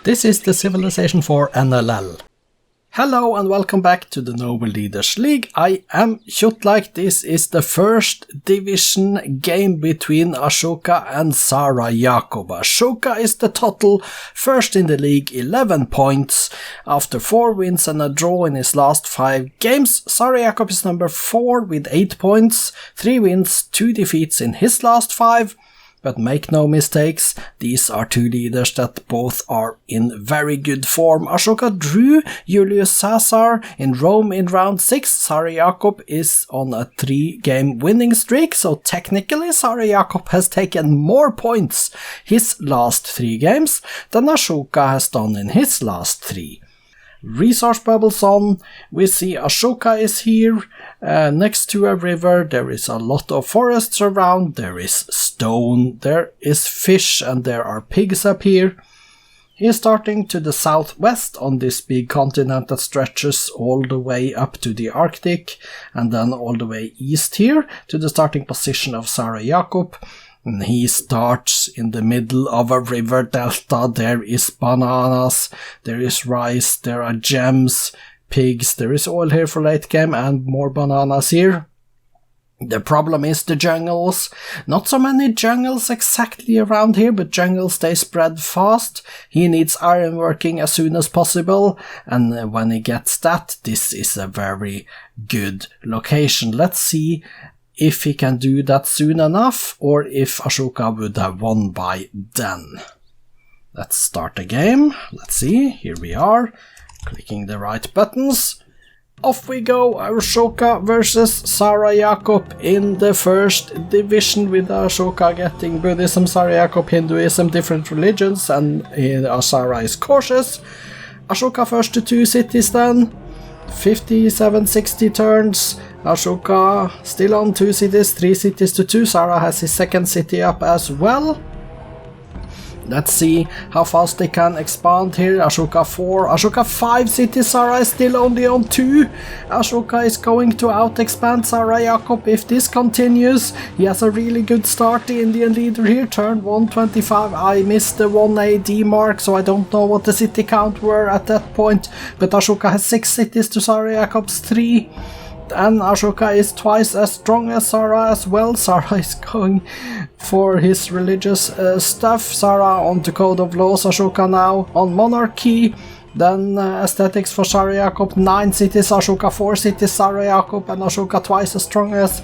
This is the Civilization 4 NLL. Hello and welcome back to the Noble Leaders League. I am Kjotleik. This is the first division game between Asoka and Zara Yaqob. Asoka is the total first in the league, 11 points. After 4 wins and a draw in his last 5 games, Zara Yaqob is number 4 with 8 points, 3 wins, 2 defeats in his last 5. But make no mistakes, these are 2 leaders that both are in very good form. Asoka drew Julius Caesar in Rome in round 6. Zara Yaqob is on a 3-game winning streak, so technically Zara Yaqob has taken more points his last 3 games than Asoka has done in his last 3. Resource bubbles on. We see Asoka is here next to a river. There is a lot of forests around. There is stone. There is fish and there are pigs up here. He is starting to the southwest on this big continent that stretches all the way up to the Arctic and then all the way east here to the starting position of Zara Yaqob. And he starts in the middle of a river delta. There is bananas, there is rice, there are gems, pigs, there is oil here for late game and more bananas here. The problem is the jungles. Not so many jungles exactly around here, but jungles they spread fast. He needs ironworking as soon as possible, and when he gets that, this is a very good location. Let's see if he can do that soon enough, or if Asoka would have won by then. Let's start the game. Let's see. Here we are. Clicking the right buttons. Off we go. Asoka versus Zara Yaqob in the first division, with Asoka getting Buddhism, Zara Yaqob Hinduism, different religions, and Zara is cautious. Asoka first to 2 cities then. 57-60 turns. Asoka still on 2 cities, 3 cities to 2. Zara has his second city up as well. Let's see how fast they can expand here. Asoka 4, Asoka 5 cities. Zara is still only on 2. Asoka is going to out-expand Zara Yaqob if this continues. He has a really good start, the Indian leader here. Turn 125. I missed the 1 AD mark, so I don't know what the city count were at that point. But Asoka has 6 cities to Zara Yaqob's 3. And Asoka is twice as strong as Zara as well. Zara is going for his religious stuff. Zara on to Code of Laws. Asoka now on Monarchy. Then aesthetics for Zara Yaqob. 9 cities. Asoka 4 cities. Zara Yaqob and Asoka twice as strong as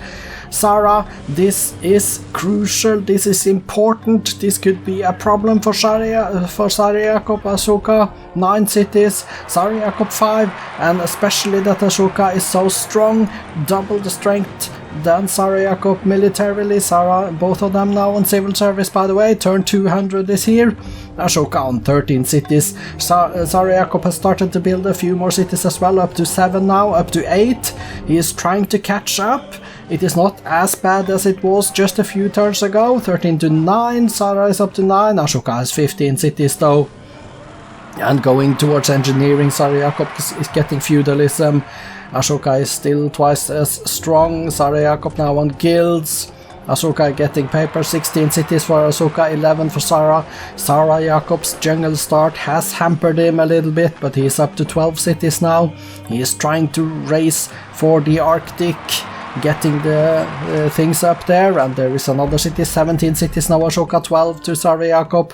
Zara. This is crucial. This is important. This could be a problem for Zara Yaqob. Asoka 9 cities. Zara Yaqob 5, and especially that Asoka is so strong, double the strength than Zara Yaqob militarily. Zara, both of them now on civil service, by the way. Turn 200 is here. Asoka on 13 cities. Zara Yaqob has started to build a few more cities as well, up to 7 now, up to 8. He is trying to catch up. It is not as bad as it was just a few turns ago. 13 to 9. Zara is up to 9. Asoka has 15 cities though. And going towards engineering, Zara Yaqob is getting feudalism. Asoka is still twice as strong. Zara Yaqob now on guilds. Asoka getting paper, 16 cities for Asoka, 11 for Zara. Zara Yaqob's jungle start has hampered him a little bit, but he is up to 12 cities now. He is trying to race for the Arctic, getting the things up there, and there is another city, 17 cities now. Asoka 12 to Zara Yaqob.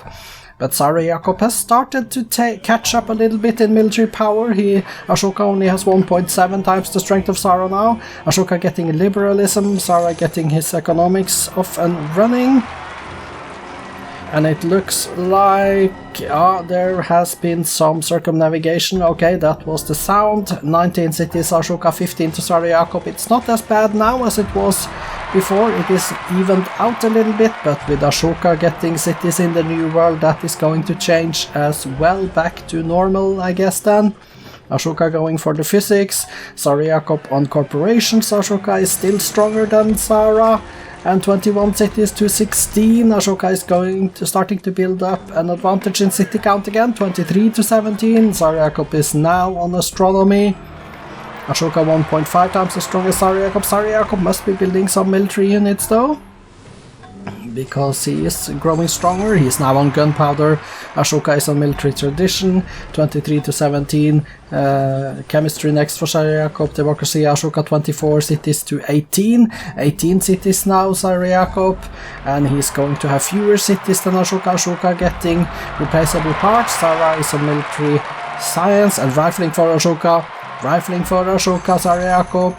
But Zara Yaqob has started to catch up a little bit in military power. Asoka only has 1.7 times the strength of Zara now. Asoka getting liberalism, Zara getting his economics off and running. And it looks like there has been some circumnavigation. Okay, that was the sound. 19 cities, Asoka 15 to Zara Yaqob. It's not as bad now as it was before. It is evened out a little bit, but with Asoka getting cities in the new world, that is going to change as well, back to normal, I guess then. Asoka going for the physics. Zara Yaqob on corporations. Asoka is still stronger than Zara. And 21 cities to 16. Asoka is starting to build up an advantage in city count again. 23 to 17. Zara Yaqob is now on astronomy. Asoka 1.5 times as strong as Zara Yaqob. Zara Yaqob must be building some military units though. because he is growing stronger. He is now on gunpowder. Asoka is on military tradition, 23 to 17. Chemistry next for Zara Yaqob. Democracy, Asoka 24 cities to 18. 18 cities now, Zara Yaqob. And he's going to have fewer cities than Asoka. Asoka getting replaceable parts. Zara is on military science and rifling for Asoka. Rifling for Asoka, Zara Yaqob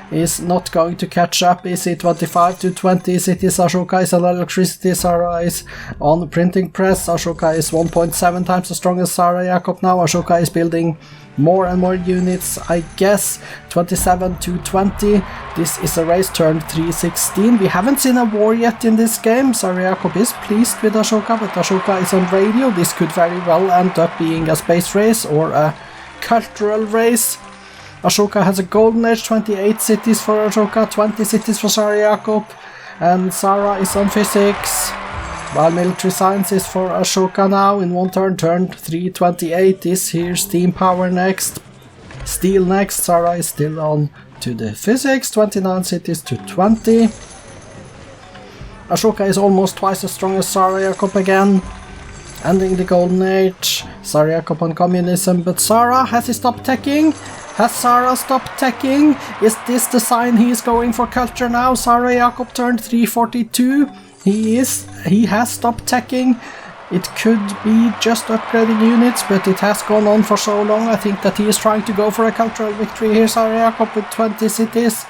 is not going to catch up. Is it 25 to 20 cities? Asoka is on electricity. Zara is on the printing press. Asoka is 1.7 times as strong as Zara Yaqob now. Asoka is building more and more units, I guess. 27 to 20. This is a race, turn 316. We haven't seen a war yet in this game. Zara Yaqob is pleased with Asoka, but Asoka is on radio. This could very well end up being a space race or a cultural race. Asoka has a golden age, 28 cities for Asoka, 20 cities for Zara Yaqob, and Zara is on physics, while military science is for Asoka now in one turn. Turn 328 is here, steam power next, steel next. Zara is still on to the physics, 29 cities to 20. Asoka is almost twice as strong as Zara Yaqob again, ending the golden age. Zara Yaqob on communism, but Zara, has he stopped teching? Has Zara stopped teching? Is this the sign he is going for culture now? Zara Yaqob turned 342. He has stopped teching. It could be just upgrading units, but it has gone on for so long. I think that he is trying to go for a cultural victory here. Zara Yaqob with 20 cities.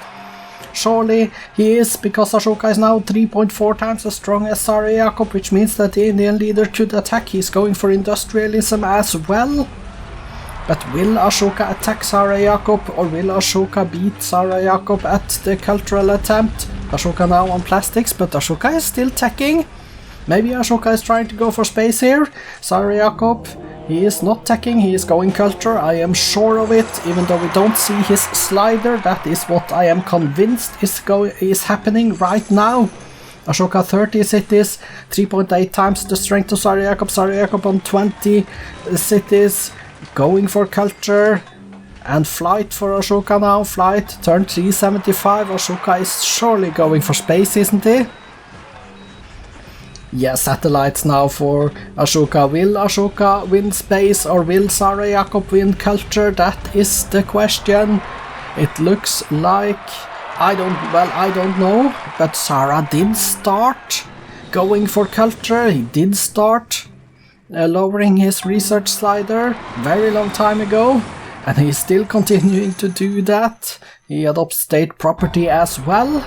Surely he is, because Asoka is now 3.4 times as strong as Zara Yaqob, which means that the Indian leader could attack. He's going for industrialism as well. But will Asoka attack Zara Yaqob, or will Asoka beat Zara Yaqob at the cultural attempt? Asoka now on plastics, but Asoka is still teching. Maybe Asoka is trying to go for space here. Zara Yaqob, he is not teching, he is going culture, I am sure of it, even though we don't see his slider. That is what I am convinced is happening right now. Asoka 30 cities, 3.8 times the strength of Zara Yaqob. Zara Yaqob on 20 cities. Going for culture, and flight for Asoka now. Flight, turn 375. Asoka is surely going for space, isn't he? Yeah, satellites now for Asoka. Will Asoka win space, or will Zara Yaqob win culture? That is the question. It looks like... I don't know, but Zara did start going for culture. He did start lowering his research slider very long time ago, and he's still continuing to do that. He adopts state property as well,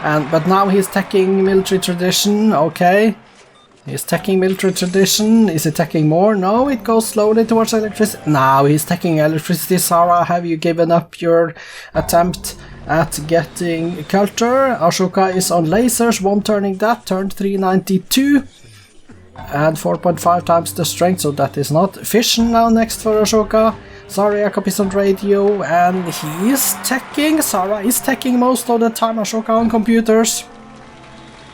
but now he's taking military tradition. Okay, he's taking military tradition. Is he taking more? No, it goes slowly towards electricity. Now he's taking electricity. Zara, have you given up your attempt at getting culture? Asoka is on lasers, one turning that, turned 392. And 4.5 times the strength, so that is not. Fission now next for Asoka. Zara Yaqob is on radio, and he is teching. Zara is teching most of the time. Asoka on computers.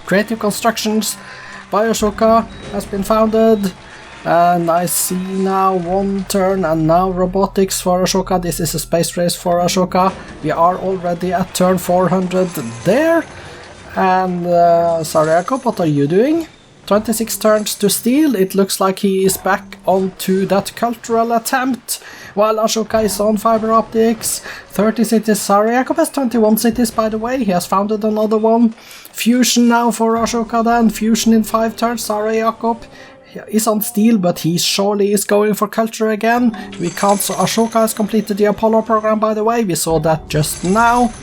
Creative Constructions by Asoka has been founded. And I see now one turn, and now robotics for Asoka. This is a space race for Asoka. We are already at turn 400 there. And Zara Yaqob, what are you doing? 26 turns to steel. It looks like he is back onto that cultural attempt, while Asoka is on fiber optics. 30 cities. Zara Yaqob has 21 cities, by the way. He has founded another one. Fusion now for Asoka then. Fusion in 5 turns. Zara Yaqob is on steel, but he surely is going for culture again. We can't... So Asoka has completed the Apollo program, by the way. We saw that just now.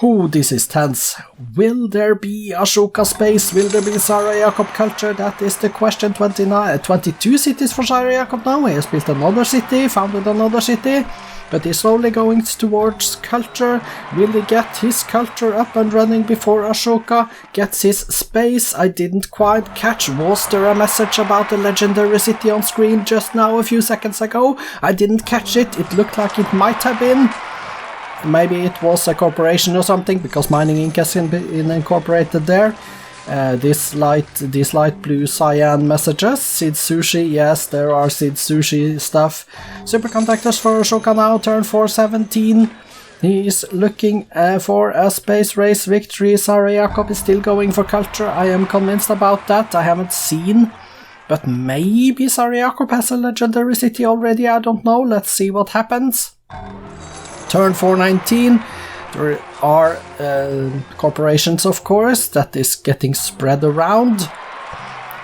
Oh, this is tense. Will there be Asoka space? Will there be Zara Yaqob culture? That is the question. 22 cities for Zara Yaqob now. He has built another city, founded another city, but he's slowly going towards culture. Will he get his culture up and running before Asoka gets his space? I didn't quite catch. Was there a message about the legendary city on screen just now a few seconds ago? I didn't catch it. It looked like it might have been. Maybe it was a corporation or something, because Mining Inc. has been incorporated there. These light blue cyan messages. Seed Sushi, yes, there are Seed Sushi stuff. Superconductors for Asoka now, turn 417. He's looking for a space race victory. Zara Yaqob is still going for culture. I am convinced about that. I haven't seen, but maybe Zara Yaqob has a legendary city already. I don't know. Let's see what happens. Turn 419. There are corporations, of course, that is getting spread around.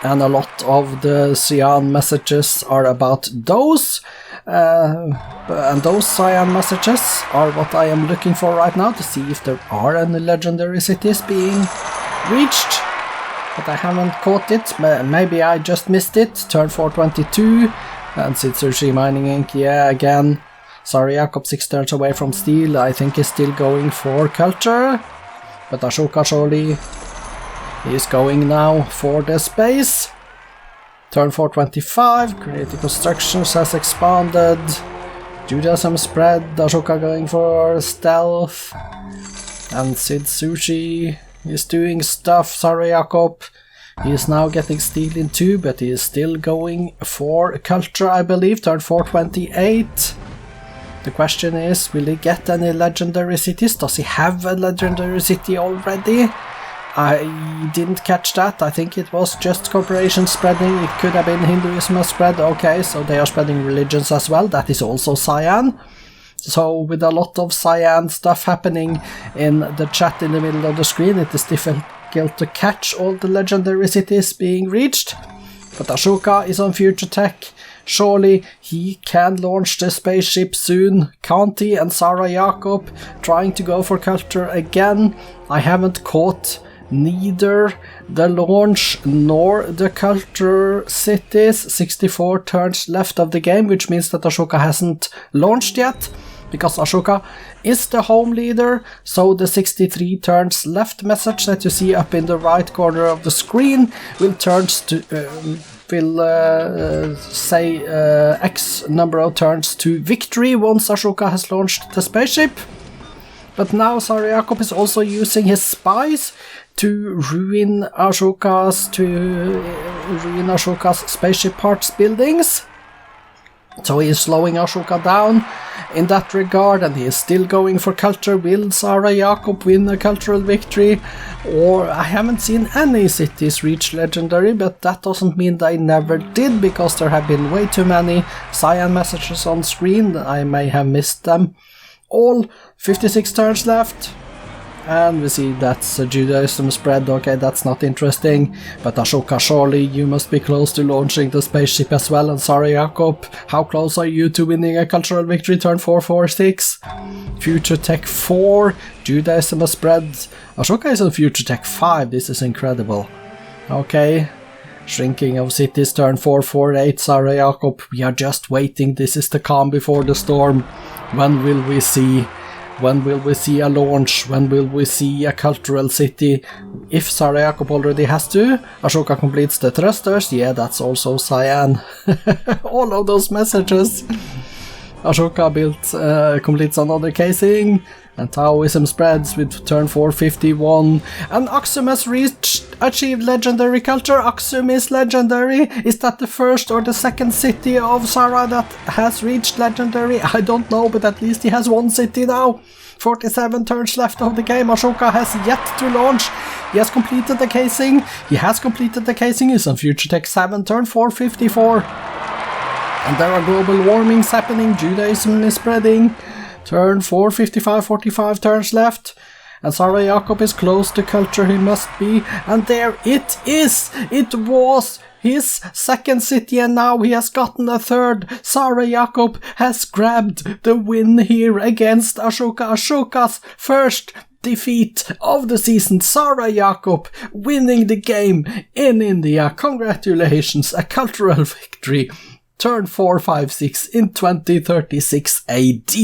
And a lot of the cyan messages are about those. And those cyan messages are what I am looking for right now to see if there are any legendary cities being reached. But I haven't caught it. Maybe I just missed it. Turn 422. And Sitsushi Mining Inc. Yeah, again. Zara Yaqob 6 turns away from steel. I think he's still going for culture. But Asoka surely is going now for the space. Turn 425, Creative Constructions has expanded. Judaism spread, Asoka going for stealth. And Sid Sushi is doing stuff. Zara Yaqob, he is now getting steel in 2, but he is still going for culture, I believe. Turn 428. The question is, will he get any legendary cities? Does he have a legendary city already? I didn't catch that. I think it was just corporations spreading. It could have been Hinduism has spread. Okay, so they are spreading religions as well. That is also cyan. So with a lot of cyan stuff happening in the chat in the middle of the screen, it is difficult to catch all the legendary cities being reached. But Asoka is on future tech. Surely he can launch the spaceship soon. Kanti and Zara Yaqob trying to go for culture again. I haven't caught neither the launch nor the culture cities. 64 turns left of the game, which means that Asoka hasn't launched yet, because Asoka is the home leader. So the 63 turns left message that you see up in the right corner of the screen will say X number of turns to victory once Asoka has launched the spaceship. But now Zara Yaqob is also using his spies to ruin Asoka's spaceship parts buildings. So he is slowing Asoka down in that regard, and he is still going for culture. Will Zara Yaqob win a cultural victory? Or I haven't seen any cities reach legendary, but that doesn't mean they never did, because there have been way too many cyan messages on screen. I may have missed them all. 56 turns left. And we see that's a Judaism spread. Okay, that's not interesting. But Asoka, surely you must be close to launching the spaceship as well. And Zara Yaqob, how close are you to winning a cultural victory? Turn 446. Future Tech 4. Judaism spread. Asoka is on Future Tech 5. This is incredible. Okay. Shrinking of cities. Turn 448. Zara Yaqob, we are just waiting. This is the calm before the storm. When will we see? When will we see a launch? When will we see a cultural city? If Zara Yaqob already has to, Asoka completes the thrusters. Yeah, that's also cyan. All of those messages. Asoka completes another casing. And Taoism spreads with turn 451. And Aksum has achieved legendary culture. Aksum is legendary. Is that the first or the second city of Zara that has reached legendary? I don't know, but at least he has one city now. 47 turns left of the game. Asoka has yet to launch. He has completed the casing. He's on Future Tech 7, turn 454. And there are global warmings happening. Judaism is spreading. Turn 455, 45 turns left. And Zara Yaqob is close to culture, he must be. And there it is! It was his second city, and now he has gotten a third. Zara Yaqob has grabbed the win here against Asoka. Asoka's first defeat of the season. Zara Yaqob winning the game in India. Congratulations, a cultural victory. Turn 456 in 2036 AD.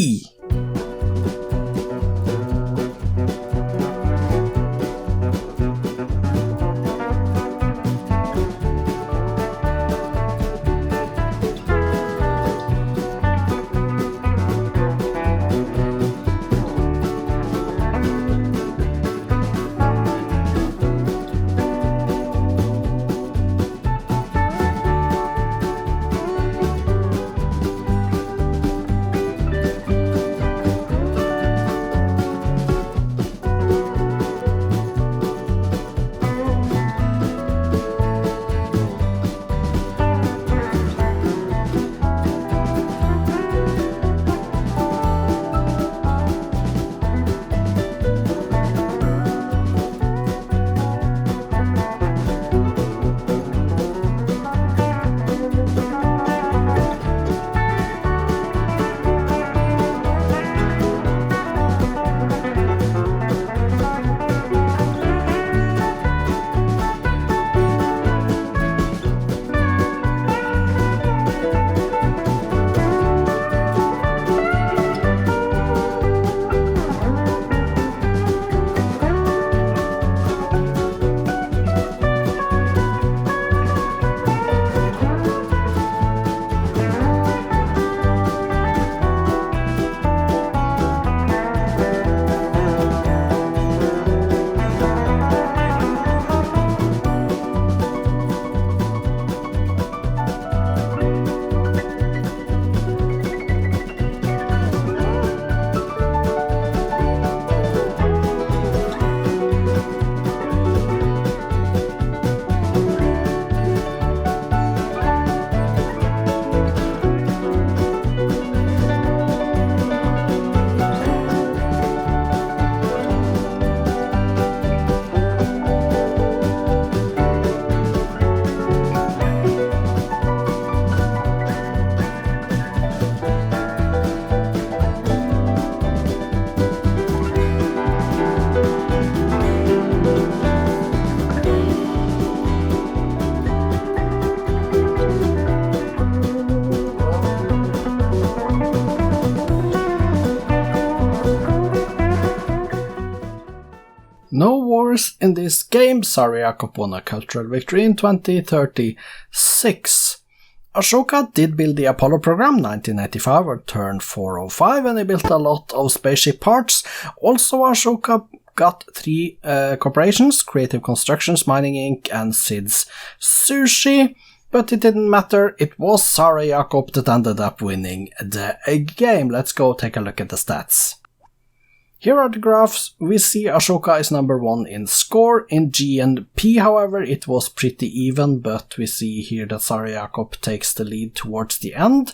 in this game. Zara Yaqob won a cultural victory in 2036. Asoka did build the Apollo program, 1985, or turn 405, and he built a lot of spaceship parts. Also, Asoka got 3 corporations, Creative Constructions, Mining Inc., and Sid's Sushi, but it didn't matter. It was Zara Yaqob that ended up winning the game. Let's go take a look at the stats. Here are the graphs. We see Asoka is number 1 in score. In GNP, however, it was pretty even, but we see here that Zara Yaqob takes the lead towards the end.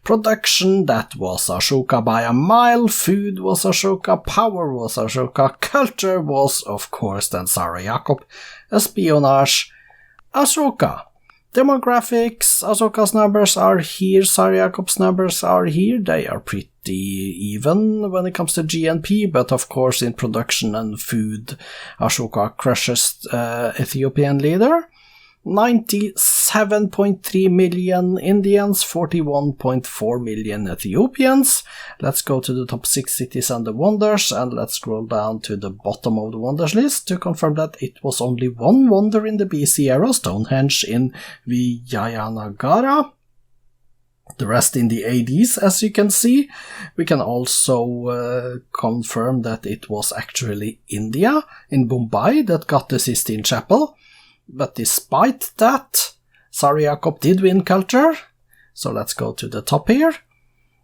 Production, that was Asoka by a mile. Food was Asoka. Power was Asoka. Culture was, of course, then Zara Yaqob. Espionage, Asoka. Demographics, Asoka's numbers are here, Zara Yaqob's numbers are here. They are pretty even when it comes to GNP, but of course in production and food, Asoka crushes Ethiopian leader. 97.3 million Indians, 41.4 million Ethiopians. Let's go to the top 6 cities and the wonders, and let's scroll down to the bottom of the wonders list to confirm that it was only one wonder in the BC era, Stonehenge in Vijayanagara. The rest in the ADs, as you can see. We can also confirm that it was actually India, in Mumbai, that got the Sistine Chapel. But despite that, Zara Yaqob did win culture. So let's go to the top here.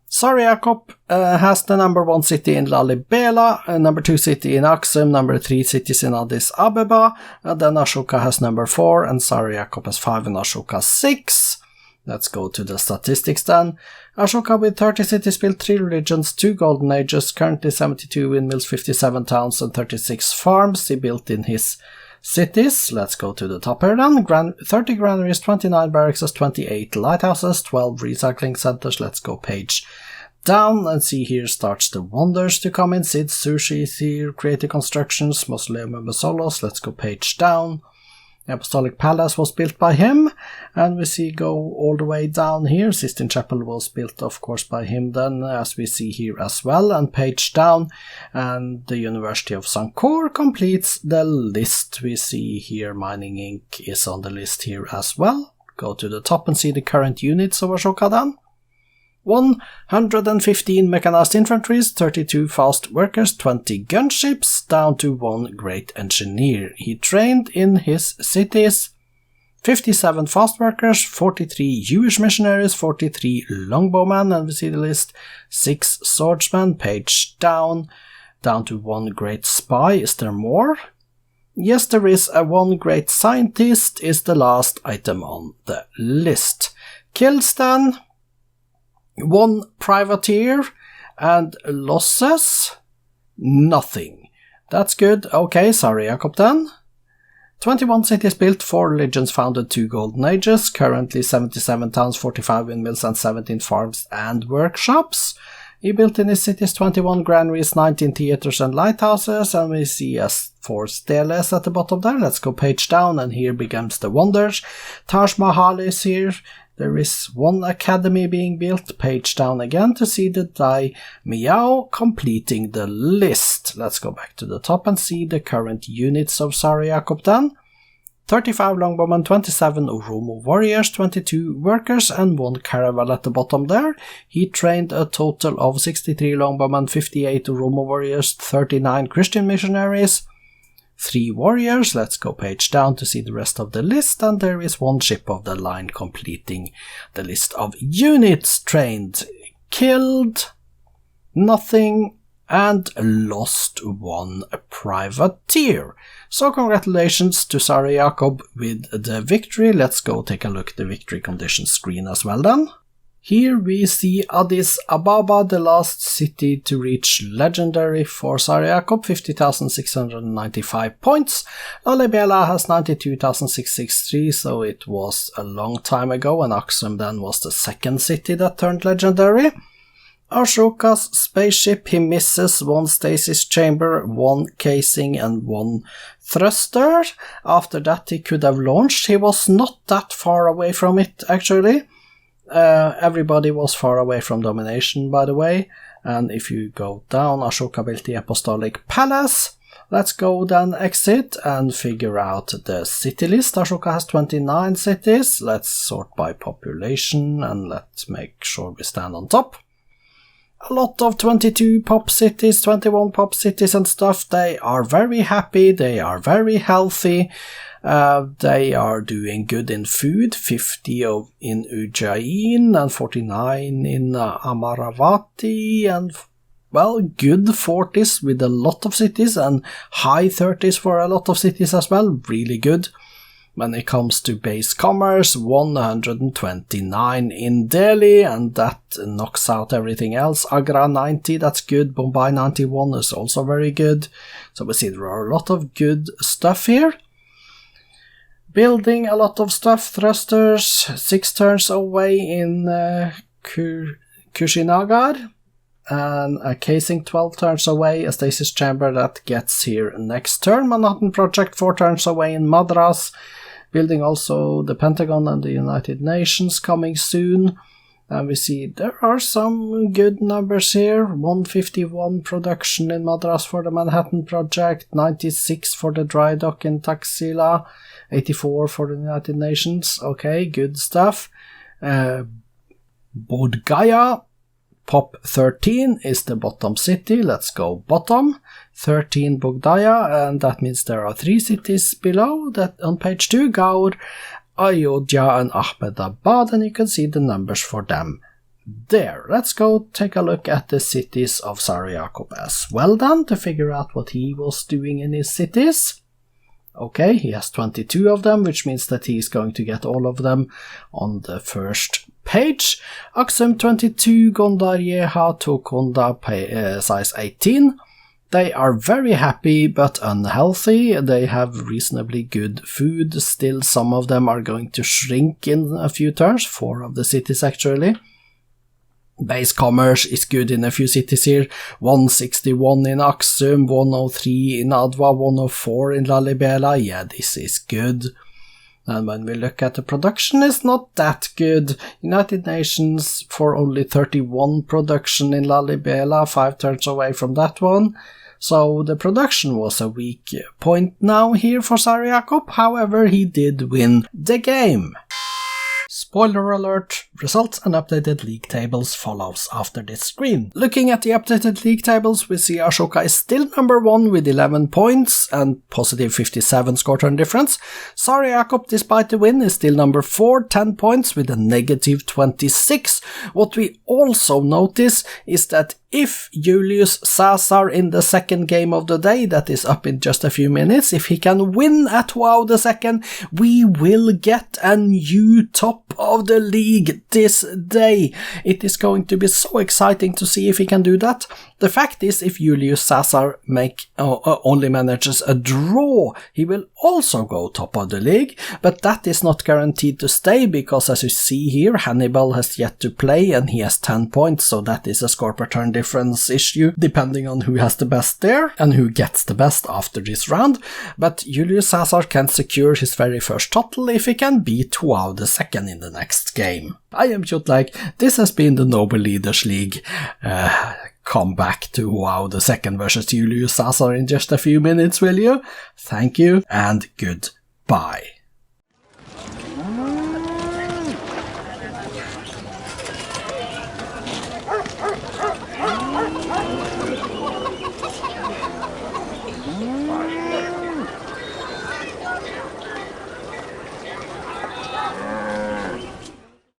Zara Yaqob has the number 1 city in Lalibela, number 2 city in Aksum, number 3 cities in Addis Ababa, and then Asoka has number 4, and Zara Yaqob has 5 and Asoka 6. Let's go to the statistics then. Asoka with 30 cities built, 3 religions, 2 golden ages, currently 72 windmills, 57 towns and 36 farms he built in his cities. Let's go to the top here then. 30 granaries, 29 barracks, 28 lighthouses, 12 recycling centers. Let's go page down and see here starts the wonders to come in. Sid's Sushi is here, Creative Constructions, Mausoleum and Masolos. Let's go page down. The Apostolic Palace was built by him, and we see go all the way down here. Sistine Chapel was built, of course, by him then, as we see here as well, and page down. And the University of Sankor completes the list. We see here Mining Inc. is on the list here as well. Go to the top and see the current units of Asoka then. 115 mechanized infantries, 32 fast workers, 20 gunships, down to 1 great engineer. He trained in his cities 57 fast workers, 43 Jewish missionaries, 43 longbowmen, and we see the list, 6 swordsmen, page down to 1 great spy. Is there more? Yes, there is. 1 great scientist is the last item on the list. Kills then. 1 privateer, and losses, nothing. That's good. Okay, Zara Yaqob then. 21 cities built, 4 religions founded, 2 golden ages, currently 77 towns, 45 windmills, and 17 farms and workshops. He built in his cities 21 granaries, 19 theaters and lighthouses, and we see 4 steles at the bottom there. Let's go page down, and here begins the wonders. Taj Mahal is here. There is 1 academy being built. Page down again to see the Dai Miao completing the list. Let's go back to the top and see the current units of Zara Yaqob then. 35 longbowmen, 27 Oromo warriors, 22 workers, and 1 caravel at the bottom there. He trained a total of 63 longbowmen, 58 Oromo warriors, 39 Christian missionaries, 3 warriors. Let's go page down to see the rest of the list, and there is 1 ship of the line completing the list of units trained. Killed, nothing, and lost 1 privateer. So congratulations to Zara Yaqob with the victory. Let's go take a look at the victory conditions screen as well then. Here we see Addis Ababa, the last city to reach legendary for Zara Yaqob, 50,695 points. Lalibela has 92,663, so it was a long time ago, and Aksum then was the second city that turned legendary. Asoka's spaceship, he misses 1 stasis chamber, 1 casing and 1 thruster. After that he could have launched. He was not that far away from it actually. Everybody was far away from domination, by the way. And if you go down, Asoka built the Apostolic Palace. Let's go then exit and figure out the city list. Asoka has 29 cities. Let's sort by population and let's make sure we stand on top. A lot of 22 pop cities, 21 pop cities and stuff. They are very happy, they are very healthy. They are doing good in food, 50 in Ujjain and 49 in Amaravati, and well, good 40s with a lot of cities and high 30s for a lot of cities as well, really good. When it comes to base commerce, 129 in Delhi, and that knocks out everything else. Agra 90, that's good. Bombay 91 is also very good. So we see there are a lot of good stuff here. Building a lot of stuff, thrusters, 6 turns away in Kushinagar, and a casing 12 turns away, a stasis chamber that gets here next turn. Manhattan Project 4 turns away in Madras. Building also the Pentagon and the United Nations coming soon. And we see there are some good numbers here. 151 production in Madras for the Manhattan Project, 96 for the dry dock in Taxila, 84 for the United Nations. Okay, good stuff. Bodh Gaya, Pop 13 is the bottom city. Let's go bottom. 13 Bodh Gaya, and that means there are 3 cities below that on page 2, Gaur, Ayodhya and Ahmedabad, and you can see the numbers for them there. Let's go take a look at the cities of Zara Yaqob as well then, to figure out what he was doing in his cities. Okay, he has 22 of them, which means that he's going to get all of them on the first page. Aksum 22, Gondar Yeha, Tokonda, size 18. They are very happy but unhealthy. They have reasonably good food. Still, some of them are going to shrink in a few turns. 4 of the cities actually. Base commerce is good in a few cities here. 161 in Aksum, 103 in Adwa, 104 in Lalibela. Yeah, this is good. And when we look at the production, it's not that good. United Nations for only 31 production in Lalibela, 5 turns away from that one. So the production was a weak point now here for Zara Yaqob. However, he did win the game. Spoiler alert, results and updated league tables follows after this screen. Looking at the updated league tables, we see Asoka is still number 1 with 11 points and positive 57 score turn difference. Zara Yaqob, despite the win, is still number 4, 10 points with a negative 26. What we also notice is that if Julius Caesar in the second game of the day, that is up in just a few minutes, if he can win at WoW the second, we will get a new top of the league this day. It is going to be so exciting to see if he can do that. The fact is, if Julius Caesar only manages a draw, he will also go top of the league, but that is not guaranteed to stay, because as you see here, Hannibal has yet to play and he has 10 points, so that is a score per turn difference issue, depending on who has the best there and who gets the best after this round. But Julius Caesar can secure his very first title if he can beat WoW the second in the next game. I am Kjotleik, this has been the Noble Leaders League. Come back to WoW the second versus Julius Caesar in just a few minutes, will you? Thank you and goodbye.